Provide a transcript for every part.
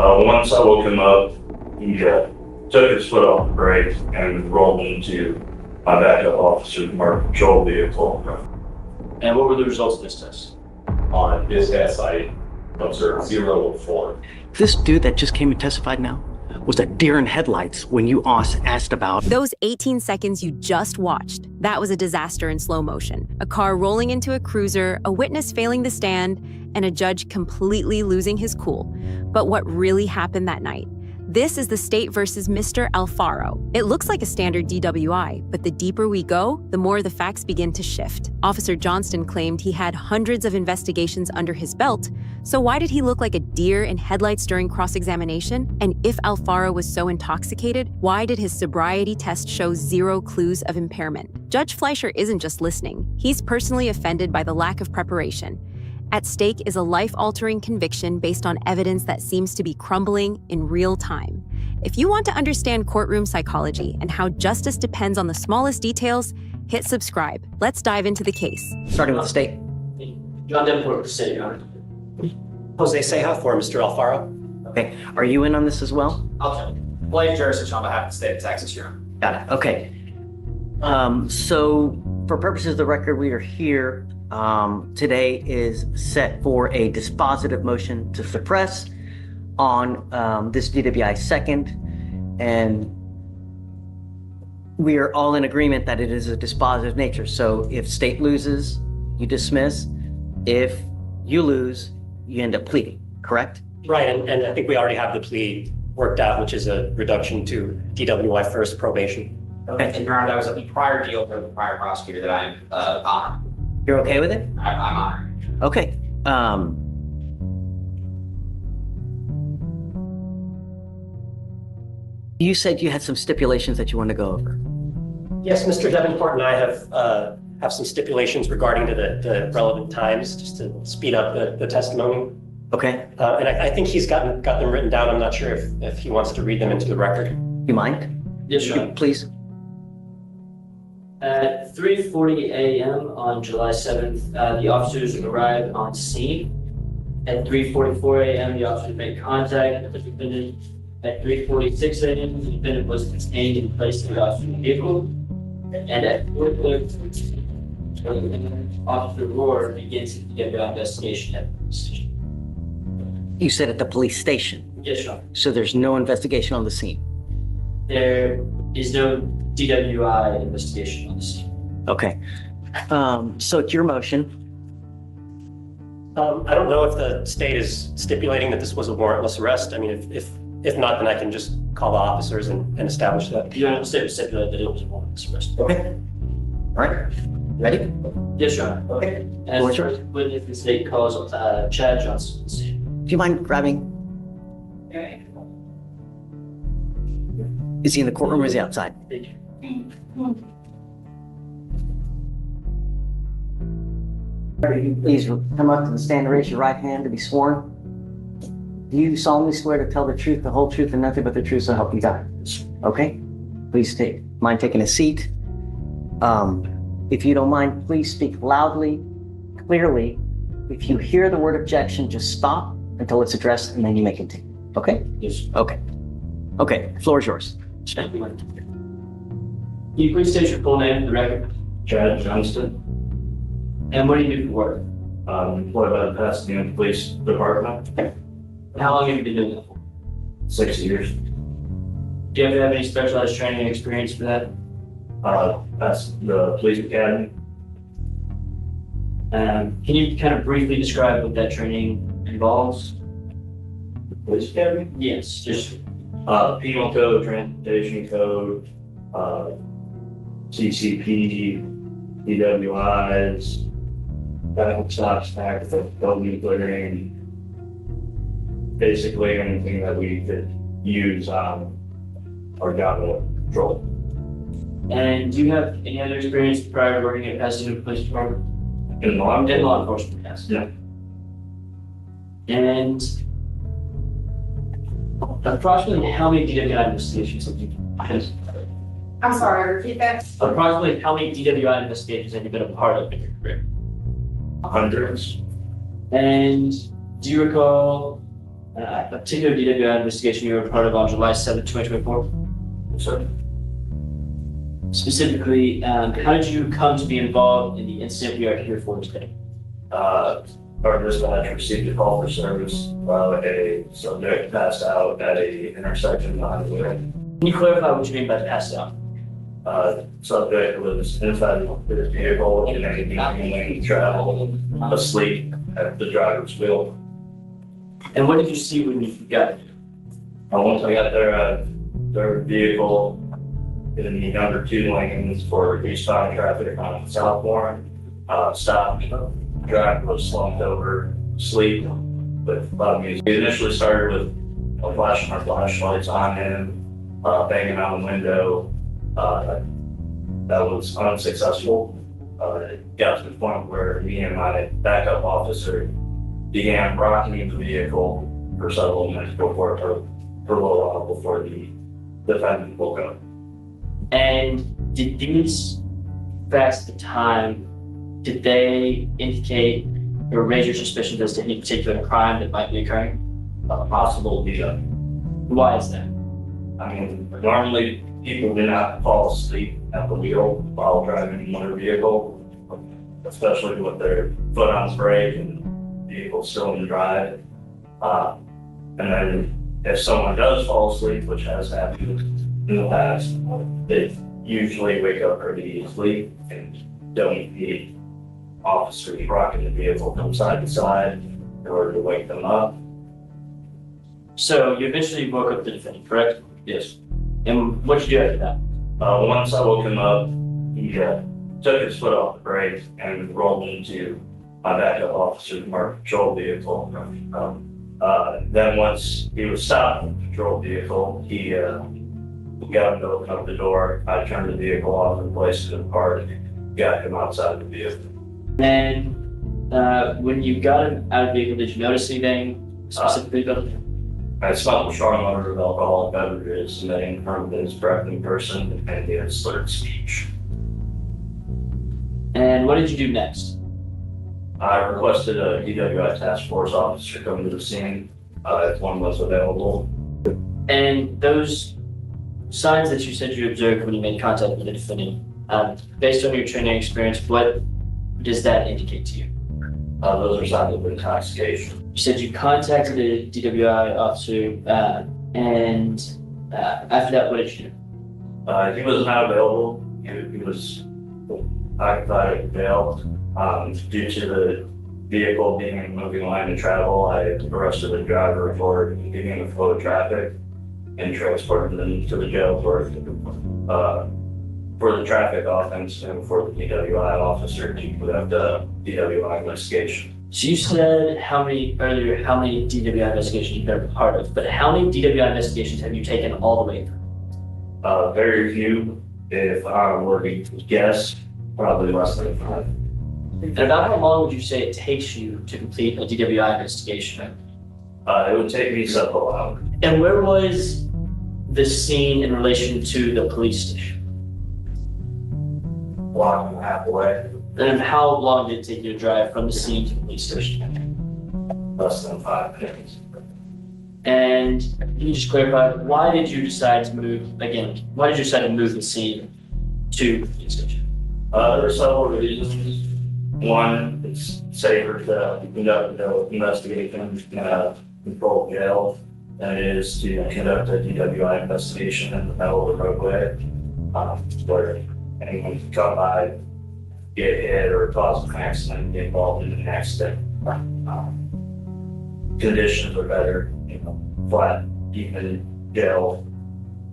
Once I woke him up, he took his foot off the brake and rolled into my backup officer's marked patrol vehicle. And what were the results of this test? On this test, I observed 0 of 4. This dude that just came and testified now was a deer in headlights when you asked about those 18 seconds you just watched. That was a disaster in slow motion. A car rolling into a cruiser, a witness failing to stand, and a judge completely losing his cool. But what really happened that night? This is the state versus Mr. Alfaro. It looks like a standard DWI, but the deeper we go, the more the facts begin to shift. Officer Johnston claimed he had hundreds of investigations under his belt, so why did he look like a deer in headlights during cross-examination? And if Alfaro was so intoxicated, why did his sobriety test show 0 clues of impairment? Judge Fleischer isn't just listening. He's personally offended by the lack of preparation. At stake is a life-altering conviction based on evidence that seems to be crumbling in real time. If you want to understand courtroom psychology and how justice depends on the smallest details, hit subscribe. Let's dive into the case. starting with the state. John Davenport, State, Your Honor. Jose Ceja for Mr. Alfaro. Okay, are you in on this as well? I'll tell you. Blame jurisdiction on behalf of the state of Texas, Your Honor. Got it. Okay. So for purposes of the record, we are here. Today is set for a dispositive motion to suppress on this DWI second, and we are all in agreement that it is a dispositive nature. So if state loses, you dismiss. If you lose, you end up pleading, correct? Right, and I think we already have the plea worked out, which is a reduction to DWI first probation. Okay. And Your Honor, that was a prior deal for the prior prosecutor that I'm honored. You're okay with it? I'm honored. Okay. You said you had some stipulations that you want to go over. Yes, Mr. Davenport and I have some stipulations regarding to the relevant times, just to speed up the testimony. Okay. And I think he's got them written down. I'm not sure if he wants to read them into the record. You mind? Yes, Your Honor. Please. At 3:40 a.m. on July 7th, the officers arrived on scene. At 3:44 a.m., the officers made contact with the defendant. At 3:46 a.m., the defendant was detained and placed in the officer's vehicle. And at 4:30, Officer Rohr begins the DWI investigation at the police station. You said at the police station. Yes, Your Honor. So there's no investigation on the scene. There is no DWI investigation on the scene. Okay. So it's your motion. I don't know if the state is stipulating that this was a warrantless arrest. I mean, if not, then I can just call the officers and establish that. Your Honor, the state stipulated that it was a warrantless arrest. Okay. All right. Ready? Yes, Your Honor. Okay. And What's first witness, the state calls Chad Johnson. Do you mind grabbing? Is he in the courtroom or is he outside? Please come up to the stand and raise your right hand to be sworn. Do you solemnly swear to tell the truth, the whole truth, and nothing but the truth, so help you God? Okay? Please mind taking a seat. If you don't mind, please speak loudly, clearly. If you hear the word objection, just stop until it's addressed, and then you may continue. Okay? Yes. Okay. Okay, floor is yours. Can you please state your full name for the record? Chad Johnston, And what do you do for work? employed by the Pasadena Police Department, How long have you been doing that for? 6 years. Do you ever have any specialized training experience for that? That's the police academy. Can you kind of briefly describe what that training involves? Police academy? Yes, just Penal code, transportation code, CCP, DWIs, traffic stops, felony clearing, basically anything that we could use on our job patrol. And do you have any other experience prior to working at Pasadena Police Department? In law In enforcement? law enforcement, yes. Yeah. And approximately how many DWI investigations have you been? I'm sorry, repeat that. Approximately how many DWI investigations have you been a part of in your career? Hundreds. And do you recall a particular DWI investigation you were part of on July 7th, 2024? So, Specifically, how did you come to be involved in the incident we are here for today? our dispatch received a call for service while a subject passed out at a intersection behind the wheel. Can you clarify what you mean by pass out? Subject was inside his vehicle and continuing travel asleep at the driver's wheel. And what did you see when you got there? Once I got there, their vehicle in the number 2 lanes for eastbound traffic on South Warren stopped. The driver was slumped over, asleep with loud music. We initially started with flashing our flashlights on him, banging on the window. That was unsuccessful. It got to the point where me and my backup officer began rocking the vehicle for several minutes before, for a little while before the defendant woke up. And did these facts at the time, did they indicate or raise your suspicions as to any particular crime that might be occurring? Possible, yeah. Why is that? I mean, normally people do not fall asleep at the wheel while driving a motor vehicle, especially with their foot on the brake and the vehicle still in drive. And then if someone does fall asleep, which has happened in the past, they usually wake up pretty easily and don't need officers rocking the vehicle from side to side in order to wake them up. So you eventually woke up the defendant, correct? Yes. And what did you do after that? Once I woke him up, he took his foot off the brake and rolled into my backup officer's marked patrol vehicle. Then once he was stopped in the patrol vehicle, he got him to open up the door. I turned the vehicle off and placed it in park and got him outside the vehicle. And when you got him out of the vehicle, did you notice anything specifically about him? I smelled a strong odor of alcoholic beverages emitting from his breath in person, and he had slurred speech. And what did you do next? I requested a DWI task force officer come to the scene if one was available. And those signs that you said you observed when you made contact with the defendant, based on your training experience, what does that indicate to you? Those are signs of intoxication. You said you contacted a DWI officer, and after that, what did you do? He was not available. He was occupied at the jail. Due to the vehicle being in a moving line of travel, I arrested the driver for impeding the flow of traffic and transported them to the jail for the traffic offense and for the DWI officer to conduct a DWI investigation. So you said earlier how many DWI investigations you've been a part of, but how many DWI investigations have you taken all the way through? Very few. If I were to guess, probably less than 5. And about how long would you say it takes you to complete a DWI investigation? It would take me several hours. And where was the scene in relation to the police station? Block and a half away, And how long did it take you to drive from the scene to the police station? less than 5 minutes. And can you just clarify, why did you decide to move the scene to the police station? There are several reasons. One, it's safer to conduct the investigation in a controlled jail than it is to conduct a DWI investigation in the middle of the roadway, where anyone can come by, get hit, or cause an accident, and get involved in an accident. Conditions are better, flat, even jail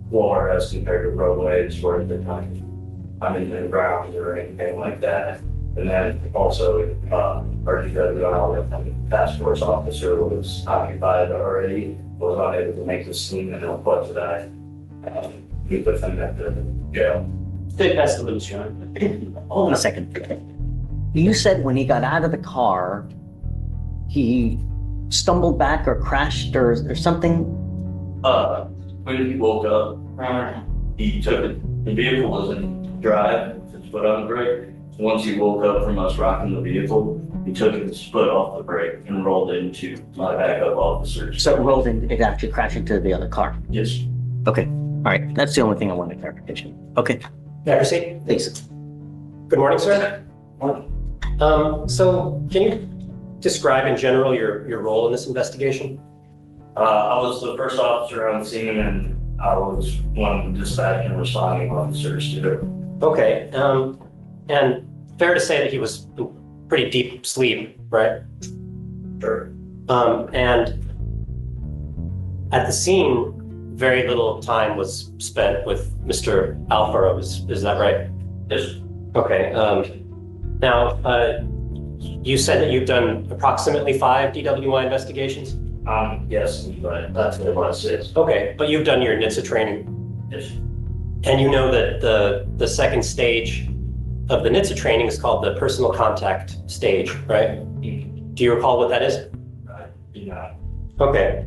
floor as compared to roadways where they're not in the ground or anything like that. And then also, our DWI task force officer was occupied already, was unable to make the scene, and what did I meet with him at the jail. Take past the loose, John. Hold on a second. You said when he got out of the car, he stumbled back or crashed or something? When he woke up, he took it, the vehicle was in drive, with his foot on the brake. Once he woke up from us rocking the vehicle, He took his foot off the brake and rolled into my backup officers. So it rolled in, it actually crashed into the other car. Yes. Okay, all right, that's the only thing I wanted clarification. Okay, May I proceed? please. Good morning, sir. So can you describe in general your role in this investigation? I was the first officer on scene and I was one of the dispatch and responding officers to it. Okay, and fair to say that he was in pretty deep sleep, right? Sure. And at the scene, very little time was spent with Mr. Alfaro, is that right? Yes. Okay, now, you said that you've done approximately 5 DWI investigations? Yes, but that's what it was. Yes. Okay, but you've done your NHTSA training, Yes. and you know that the second stage of the NHTSA training is called the personal contact stage, right? Do you recall what that is? I do not. Okay.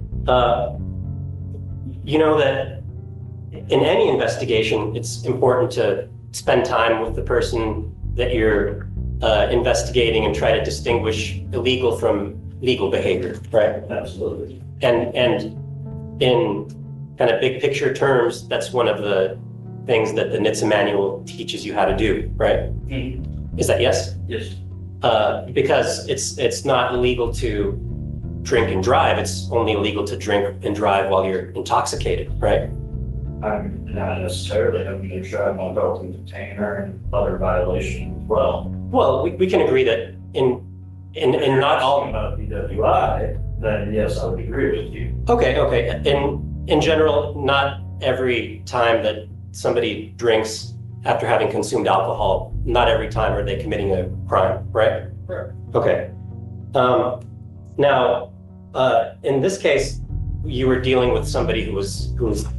You know that in any investigation, it's important to spend time with the person that you're investigating and try to distinguish illegal from legal behavior, right? Absolutely. And in kind of big picture terms, that's one of the things that the NHTSA manual teaches you how to do, right? Is that yes? Yes. Because it's not illegal to drink and drive. It's only illegal to drink and drive while you're intoxicated, right? I'm not necessarily having to drive my belt and container and other violations as well. Well, we can agree that in not all. About DWI, then yes, I would agree with you. Okay. In general, not every time that somebody drinks after having consumed alcohol, not every time are they committing a crime, right? Correct. Okay. Now, in this case, you were dealing with somebody who was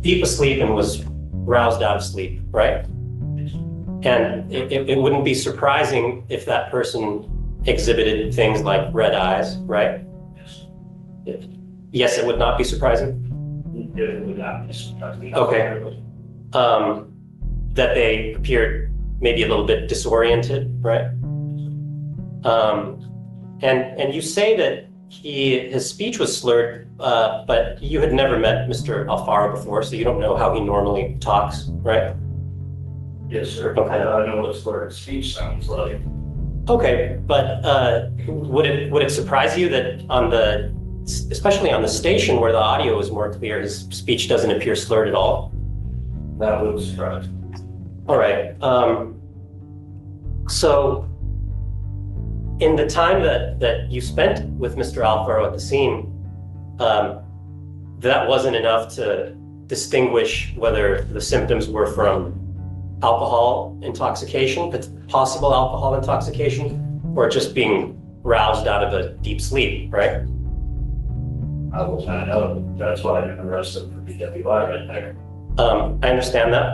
deep asleep and was roused out of sleep, right? And it wouldn't be surprising if that person exhibited things like red eyes, right? Yes. Yes, it would not be surprising. It would not be surprising. Okay. That they appeared maybe a little bit disoriented, right? And you say that his speech was slurred, but you had never met Mr. Alfaro before, so you don't know how he normally talks, right? Yes, sir. Okay. I know what slurred speech sounds like. Okay, but would it surprise you that especially on the station where the audio is more clear, his speech doesn't appear slurred at all? That would surprise me. All right. So in the time that you spent with Mr. Alfaro at the scene, that wasn't enough to distinguish whether the symptoms were from alcohol intoxication, possible alcohol intoxication, or just being roused out of a deep sleep, right? I will find out. That's why I'm arrested for DWI right there. I understand that,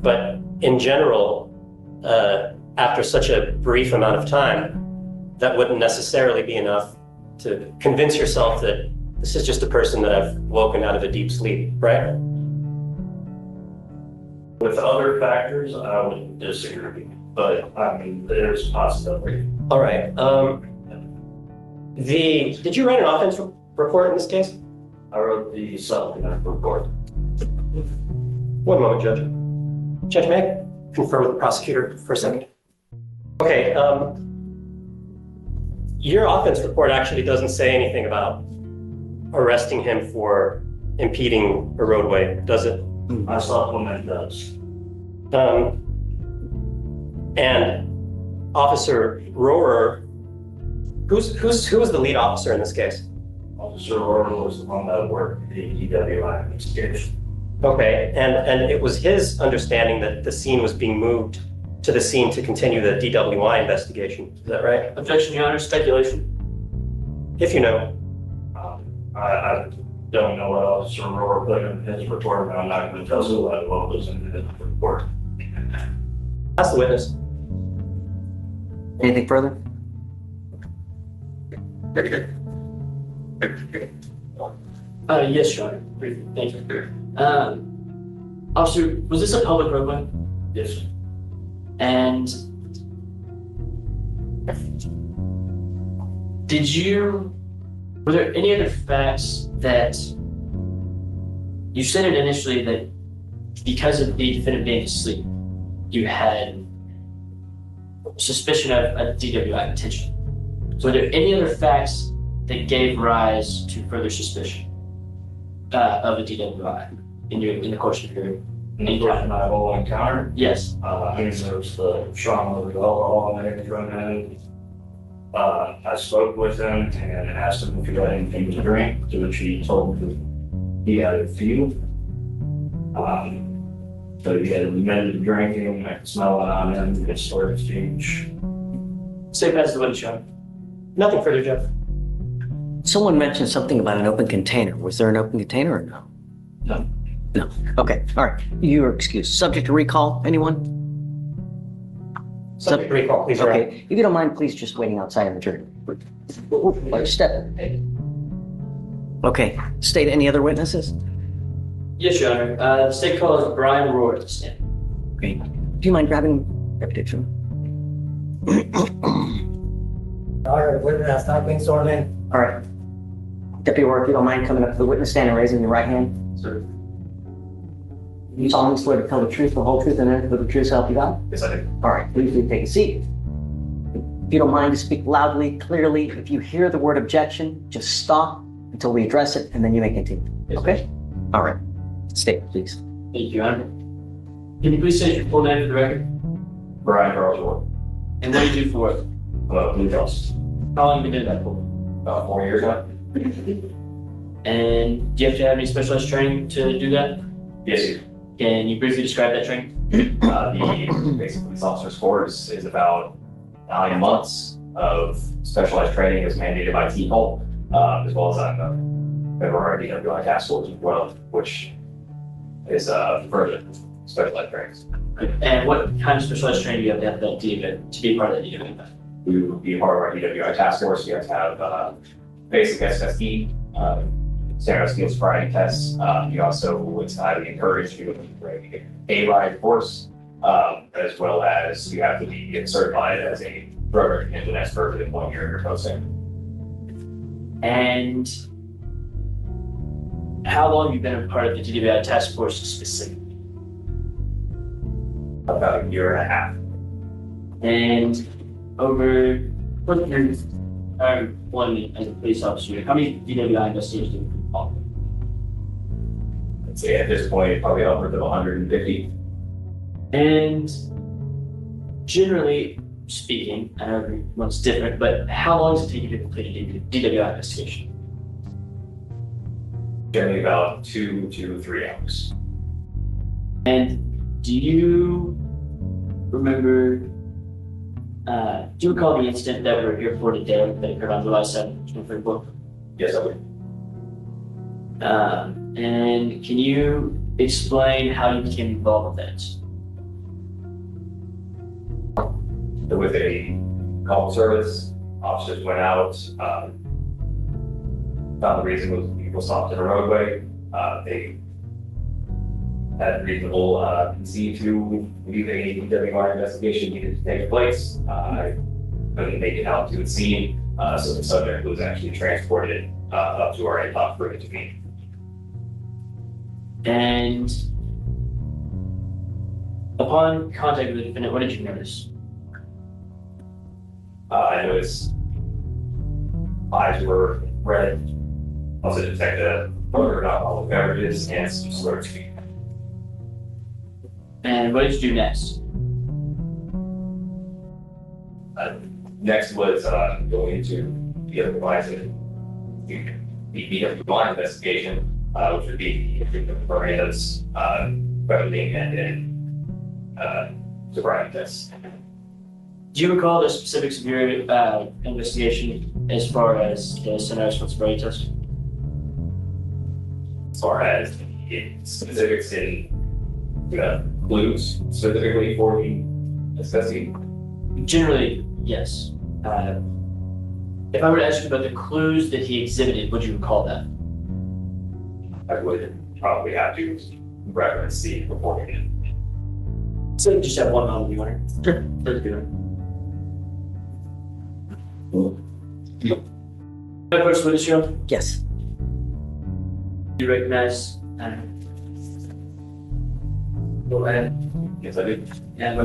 but in general, after such a brief amount of time, that wouldn't necessarily be enough to convince yourself that this is just a person that I've woken out of a deep sleep, right? With other factors, I would disagree, but I mean, there's a possibility. All right. Did you write an offense report in this case? I wrote the supplement report. One moment, Judge. Judge, may I confer with the prosecutor for a second? Okay. Your offense report actually doesn't say anything about arresting him for impeding a roadway, does it? My supplement does. And Officer Rohrer, who was the lead officer in this case? Officer Rohrer was the one that worked the DWI investigation. Okay, and it was his understanding that the scene was being moved to the scene to continue the DWI investigation. Is that right? Objection, Your Honor, speculation. If you know. I don't know what Officer Rohrer put in his report, but I'm not going to tell you what was in his report. Ask the witness. Anything further? Yes, Your Honor. Briefly, thank you. Officer, was this a public roadway? Yes, sir. And were there any other facts that you stated initially that because of the defendant being asleep, you had suspicion of a DWI potential? Were there any other facts that gave rise to further suspicion of a DWI in the course of your In the course of my whole encounter, Yes. I mean, there was the strong level of alcohol and everything from him. I spoke with him and asked him if he had anything to drink, to which he told me he had a few. So he had admitted drinking, I could smell it on him, his story change. Say past the windshield. Nothing further, Jeff. Someone mentioned something about an open container. Was there an open container or no? No. No. Okay. All right. You are excused. Subject to recall, anyone? Subject to recall, please. Right. Okay. If you don't mind, please just waiting outside in the jury. Step. Okay. State any other witnesses? Yes, Your Honor. The state calls Brian Rohr to stand. Okay. Do you mind grabbing reputation? All right, witness has not been sworn in. All right. Deputy Rohr, if you don't mind coming up to the witness stand and raising your right hand. Sir. You solemnly swear to tell the truth, the whole truth, and nothing but the truth, so help you God? Yes, I do. All right, please do take a seat. If you don't mind to speak loudly, clearly, if you hear the word objection, just stop until we address it, and then you may continue. Yes, Okay? All right. State, please. Thank you, Your Honor. Can you please state your full name for the record? Brian Charles Ward, And what do you do for work? Blue Cross, How long have you been doing that for? about 4 years now. And do you have to have any specialized training to do that? Yes, sir. Can you briefly describe that training? The basic police officer's course is about 9 months of specialized training as mandated by TCOL, as well as on the February DWI task force as well, which is further specialized trainings. And what kind of specialized training do you have to have that to be part of that DWI? We would be part of our DWI task force. You have to have basic SSD, standard skills sobriety tests. You also would highly encourage you to take a ride course, as well as you have to be certified as a drug recognition expert within 1 year of your posting. And how long have you been a part of the DWI task force specifically? About a year and a half. And over what years employment as a police officer, how many DWI investigations have you involved? I'd say at this point, probably upwards of 150. And generally speaking, I know everyone's different, but how long does it take you to complete a DWI investigation? Generally about 2 to 3 hours. And do you remember, do you recall the incident that we're here for today that occurred on July 7th, 2024? Yes, I would. And can you explain how you became involved with that? With a call service, officers went out, found the reason was people stopped in a roadway. They had reasonable conceit to believe a DWI investigation needed to take place. I couldn't make it out to the scene, so the subject was actually transported up to our impound for intervene. And upon contact with the defendant, what did you notice? I noticed eyes were red. Also detected odor of alcoholic beverages and some slurred speech. And what did you do next? Next was going into the other devices, the BWI investigation, which would be Miranda's questioning and sobriety tests. Do you recall the specifics of your investigation as far as the center sobriety test? As far as the specifics in clues specifically for the assessing, Generally, yes. If I were to ask you about the clues that he exhibited, would you recall that? I would probably have to reference the reporting. So just have one moment, Your Honor. Sure. Let's do it. First witness, Your Honor. Yes. You recognize, go ahead. Yes, I do. And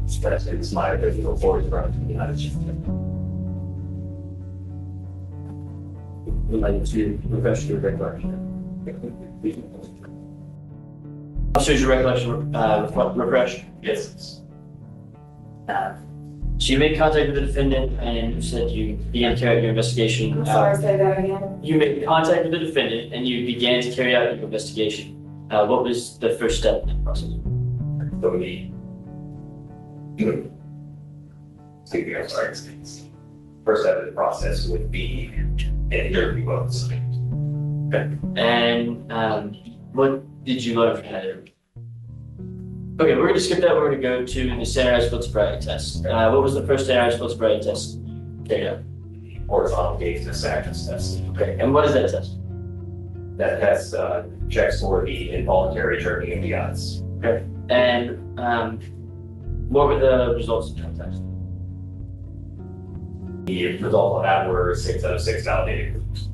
It's my original forward from the United States. would like to refresh your recollection. Officers, your recollection, refresh. Yes. So you made contact with the defendant and you said you began to carry out your investigation. I'm sorry, say that again. You made contact with the defendant and you began to carry out your investigation. What was the first step in that process? So excuse me, I'm sorry. First step of the process would be an interview of the subject. And what did you learn from that interview? Okay, we're going to skip that. We're going to go to the standardized field sobriety test. What was the first standardized field sobriety test carried out? Horizontal gaze distraction test. Okay, and what is that test? That test checks for the involuntary jerking of the eyes. Okay. And what were the results of that test? The result of that were 6 out of 6 validated groups.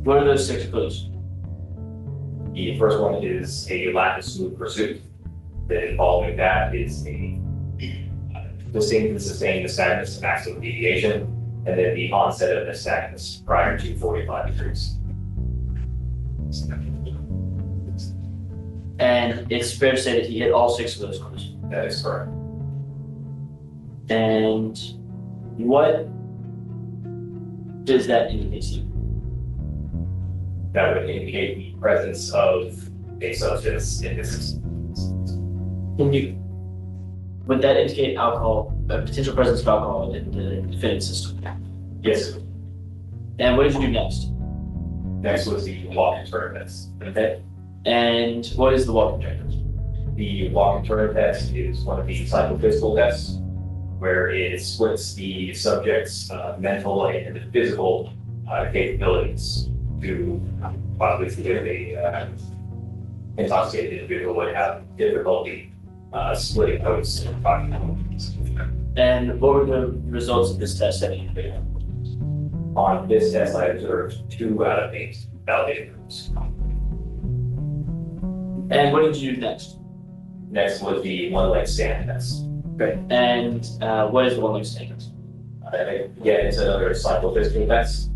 What are those 6 clues? The first one is a lack of smooth pursuit. Then following that is a distinct and sustained nystagmus, maximum deviation, and then the onset of nystagmus prior to 45 degrees. And it's fair to say that he hit all 6 of those clues. That is correct. And what does that indicate to you? That would indicate the presence of a substance in this. Would that indicate alcohol, a potential presence of alcohol in the defendant's system? Yes. And what did you do next? Next was the walk and turn test. Okay. And what is the walking test? The walk and turn test is one of the psychophysical tests, where it splits the subject's mental and physical capabilities to possibly give a intoxicated individual would have difficulty splitting those. And what were the results of this test that you did? On this test, I observed 2 out of 8 validated groups. And what did you do next? Next was the one-leg stand test. Okay. And what is the one-leg stand test? Again, it's another psychophysical test.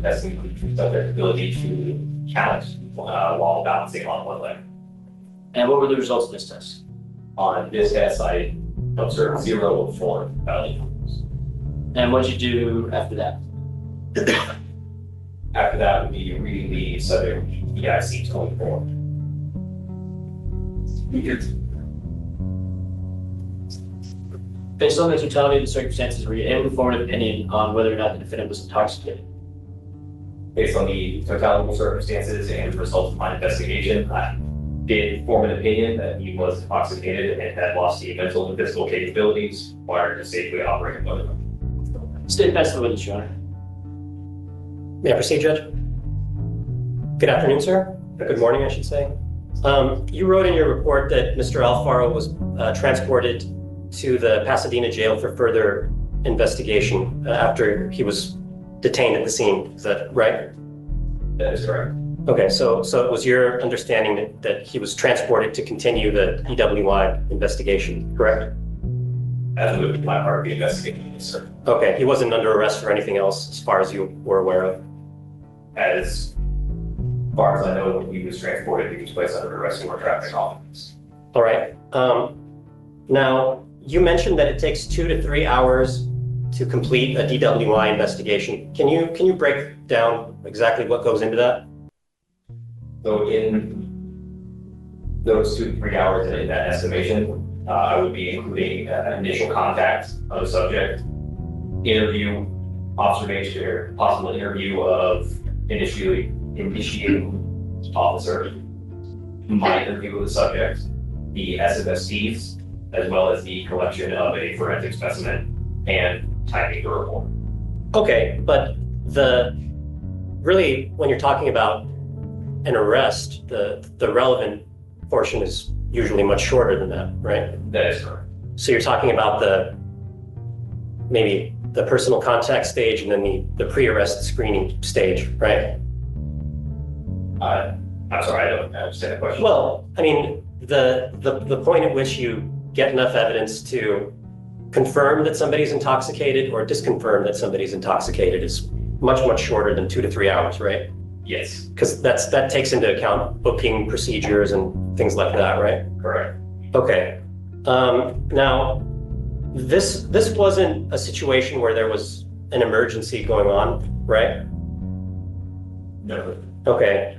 Testing the subject's ability to count while balancing on one leg. And what were the results of this test? On this test, I observed 0 of 4 validated groups. And what did you do after that? After that would be reading the subject EIC 24. Based on the totality of the circumstances, were you able to form an opinion on whether or not the defendant was intoxicated? Based on the totality of circumstances and the results of my investigation, I did form an opinion that he was intoxicated and had lost the mental and physical capabilities required to safely operate a motor. State best the witness, Your Honor. May I proceed, Judge? Good afternoon, sir. Good morning, I should say. You wrote in your report that Mr. Alfaro was transported to the Pasadena jail for further investigation after he was detained at the scene. Is that right? That is correct. Okay, so it was your understanding that he was transported to continue the EWI investigation, correct? That would be my part of the investigation, yes, sir. Okay, he wasn't under arrest for anything else as far as you were aware of? As far as I know, when he was transported, he was placed under arrest for traffic offense. All right. Now, you mentioned that it takes 2 to 3 hours to complete a DWI investigation. Can you break down exactly what goes into that? So in those 2 to 3 hours in that estimation, I would be including initial contact of the subject, interview, observation, or possible interview of initiating officer, my interview with the subject, the SFSTs, as well as the collection of a forensic specimen and typing the report. Okay, but really, when you're talking about an arrest, the relevant portion is usually much shorter than that, right? That is correct. So you're talking about maybe the personal contact stage and then the pre-arrest screening stage, right? I'm sorry, I don't understand the question. Well, I mean, the point at which you get enough evidence to confirm that somebody's intoxicated or disconfirm that somebody's intoxicated is much, much shorter than 2 to 3 hours, right? Yes, Because that takes into account booking procedures and things like that, right? correct. Okay. Now, this wasn't a situation where there was an emergency going on, right? No, Okay.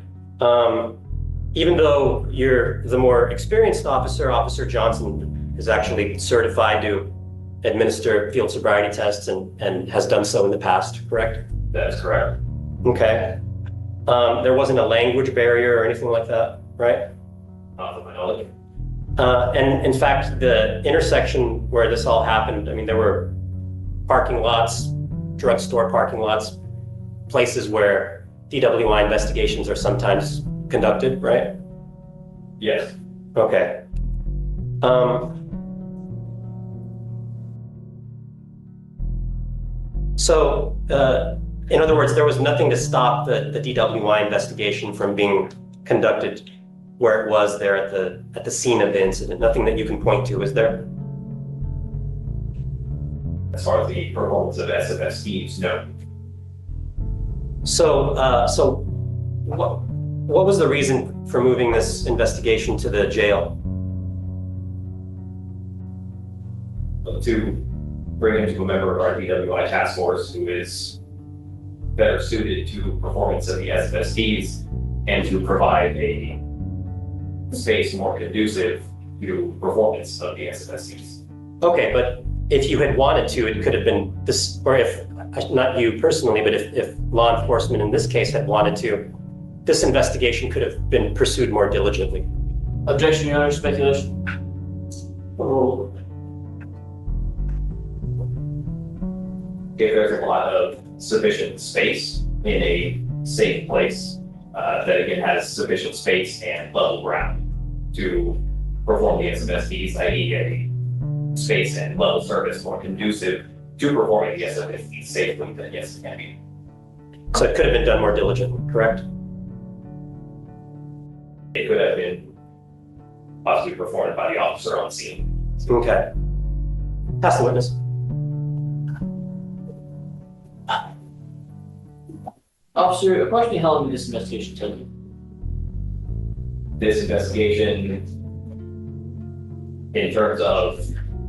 Even though you're the more experienced officer, Officer Johnson is actually certified to administer field sobriety tests and has done so in the past, correct? that is correct. Okay. There wasn't a language barrier or anything like that, right? Not to my knowledge. And in fact, the intersection where this all happened, I mean, there were parking lots, drugstore parking lots, places where DWI investigations are sometimes conducted, right? Yes, Okay. So, in other words, there was nothing to stop the DWI investigation from being conducted where it was there at the scene of the incident. Nothing that you can point to, is there? as far as the performance of SFS teams, no. So what was the reason for moving this investigation to the jail? To bring him to a member of our DWI task force who is better suited to performance of the SFSTs and to provide a space more conducive to performance of the SFSTs. Okay, but if you had wanted to, it could have been this, or if, not you personally, but if law enforcement in this case had wanted to, this investigation could have been pursued more diligently. Objection, Your Honor, speculation. If there's a lot of sufficient space in a safe place, that again has sufficient space and level ground to perform the SFSTs, i.e. a space and level service more conducive to performing the SFSTs safely, then yes, it can be. So it could have been done more diligently, correct? It could have been possibly performed by the officer on scene. Okay. Pass the witness. Officer, approximately how long did this investigation take you? This investigation, in terms of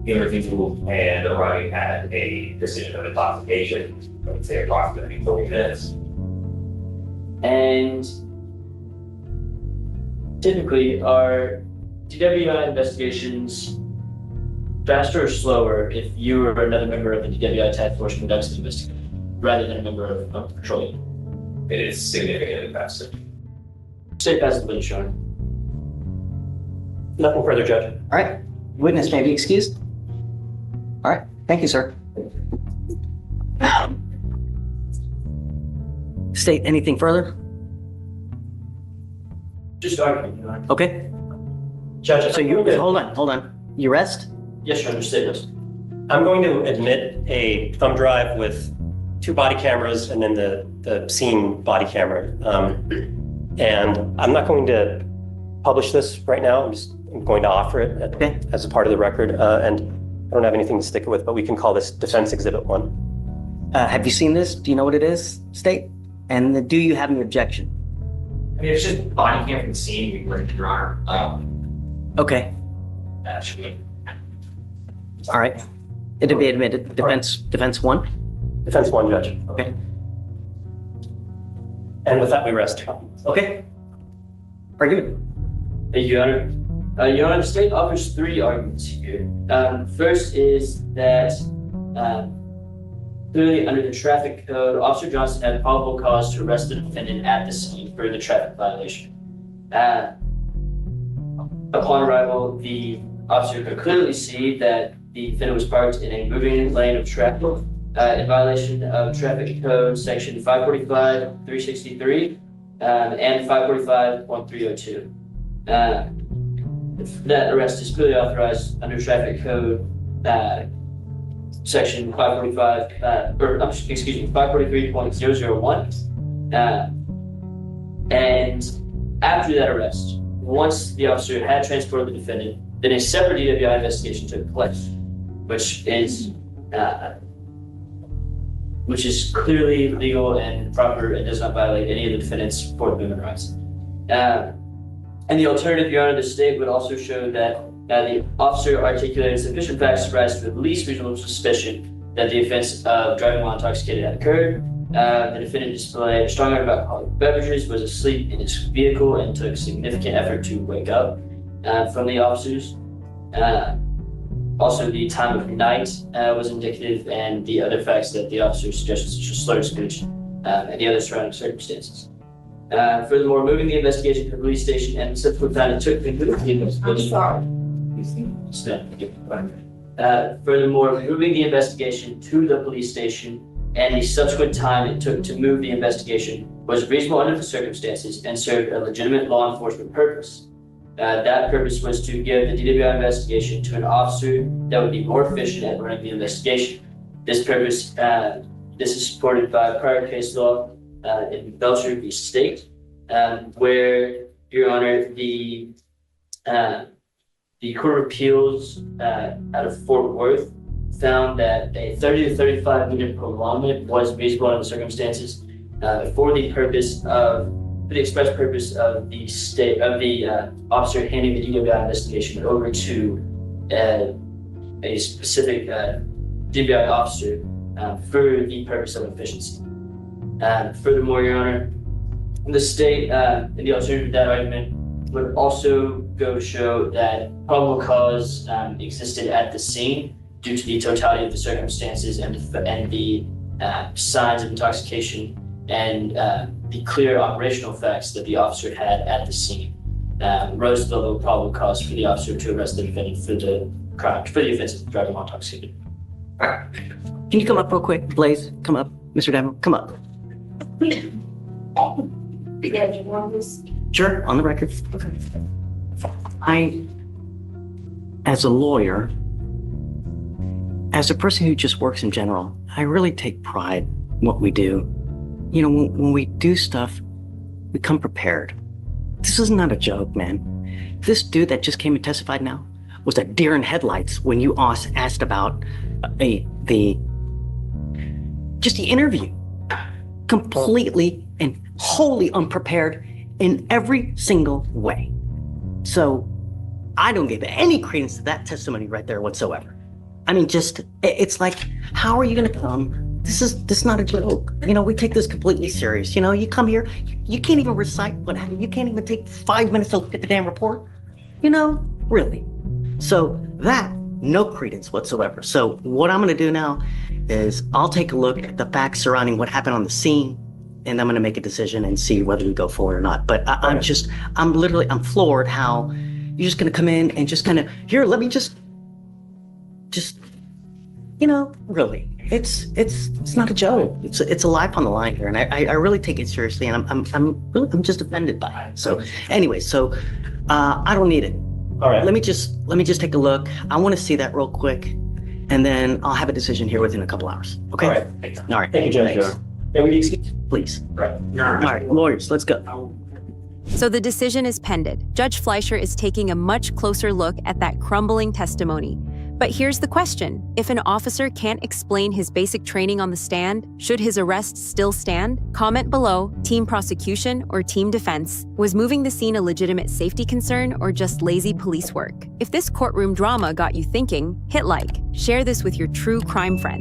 interview and arriving at a decision of intoxication, I would say approximately 40 minutes. And typically, are DWI investigations faster or slower if you or another member of the DWI task force conducts the investigation, rather than a member of the patrol unit? It is significantly faster. State passes the witness, Your Honor. Nothing further, Judge. All right, witness may be excused. All right, thank you, sir. State anything further? Just argument, Your Honor. Okay, Judge, so you, hold on. You rest? Yes, Your Honor, state this. I'm going to admit a thumb drive with 2 body cameras and then the scene body camera. And I'm not going to publish this right now. I'm going to offer it Okay. as a part of the record. And I don't have anything to stick it with, but we can call this Defense Exhibit 1. Have you seen this? Do you know what it is, State? And do you have any objection? I mean, it's just body cam from the scene, we bring it, Your Honor. Okay, That should be. all right. It'll be admitted. Defense 1? Defense 1, Judge. Okay. And with that, we rest. Okay. Argument. Thank you, Your Honor. Your Honor, the state offers 3 arguments here. First is that clearly under the traffic code, Officer Johnson had probable cause to arrest the defendant at the scene for the traffic violation. Upon arrival, the officer could clearly see that the defendant was parked in a moving lane of traffic in violation of traffic code section 545.363 and 545.302. That arrest is clearly authorized under traffic code section 543.001. And after that arrest, once the officer had transported the defendant, then a separate DWI investigation took place, which is clearly legal and proper and does not violate any of the defendant's Fourth Amendment rights. And the alternative, Your Honor, the state would also show that the officer articulated sufficient facts to rise to at least reasonable suspicion that the offense of driving while intoxicated had occurred. The defendant displayed a strong odor of alcoholic beverages, was asleep in his vehicle, and took significant effort to wake up from the officers. Also, the time of night was indicative, and the other facts that the officer suggested, such as slurred speech and the other surrounding circumstances. Furthermore, moving the investigation to the police station and subsequent time it took to conclude the investigation. Furthermore, moving the investigation to the police station and the subsequent time it took to move the investigation was reasonable under the circumstances and served a legitimate law enforcement purpose. That purpose was to give the DWI investigation to an officer that would be more efficient at running the investigation. This purpose, this is supported by prior case law in Belcher v. State, where, Your Honor, the Court of Appeals out of Fort Worth found that a 30 to 35 minute prolongment was reasonable under the circumstances for the express purpose of the officer handing the DWI investigation over to a specific DWI officer for the purpose of efficiency. Furthermore, Your Honor, the state in the alternative to that argument would also go show that probable cause existed at the scene due to the totality of the circumstances and the signs of intoxication and the clear operational facts that the officer had at the scene rose to the level of probable cause for the officer to arrest the defendant for the offense of driving while intoxicated. Can you come up real quick, Blaze? Come up. Mr. Demo, come up. Sure, on the record. As a lawyer, as a person who just works in general, I really take pride in what we do. You know, when we do stuff, we come prepared. This is not a joke, man. This dude that just came and testified now was a deer in headlights when you asked about the interview. Completely and wholly unprepared in every single way. So I don't give any credence to that testimony right there whatsoever. I mean, it's like, how are you going to come? This is not a joke. You know, we take this completely serious. You know, you come here, you can't even recite what happened. You can't even take 5 minutes to look at the damn report. You know, really. So that, no credence whatsoever. So what I'm going to do now is I'll take a look at the facts surrounding what happened on the scene, and I'm going to make a decision and see whether we go forward or not. But I'm floored how you're just going to come in and just kind of, here, let me just, you know, really, it's not a joke. It's a life on the line here, and I really take it seriously, and I'm just offended by it. So anyway, I don't need it. All right. Let me just take a look. I want to see that real quick, and then I'll have a decision here within a couple hours. Okay. All right. All right. Thank you, Judge. Thanks. May we excuse? Please. Right. All right, lawyers, let's go. So the decision is pended. Judge Fleischer is taking a much closer look at that crumbling testimony. But here's the question. If an officer can't explain his basic training on the stand, should his arrest still stand? Comment below, team prosecution or team defense. Was moving the scene a legitimate safety concern or just lazy police work? If this courtroom drama got you thinking, hit like. Share this with your true crime friends.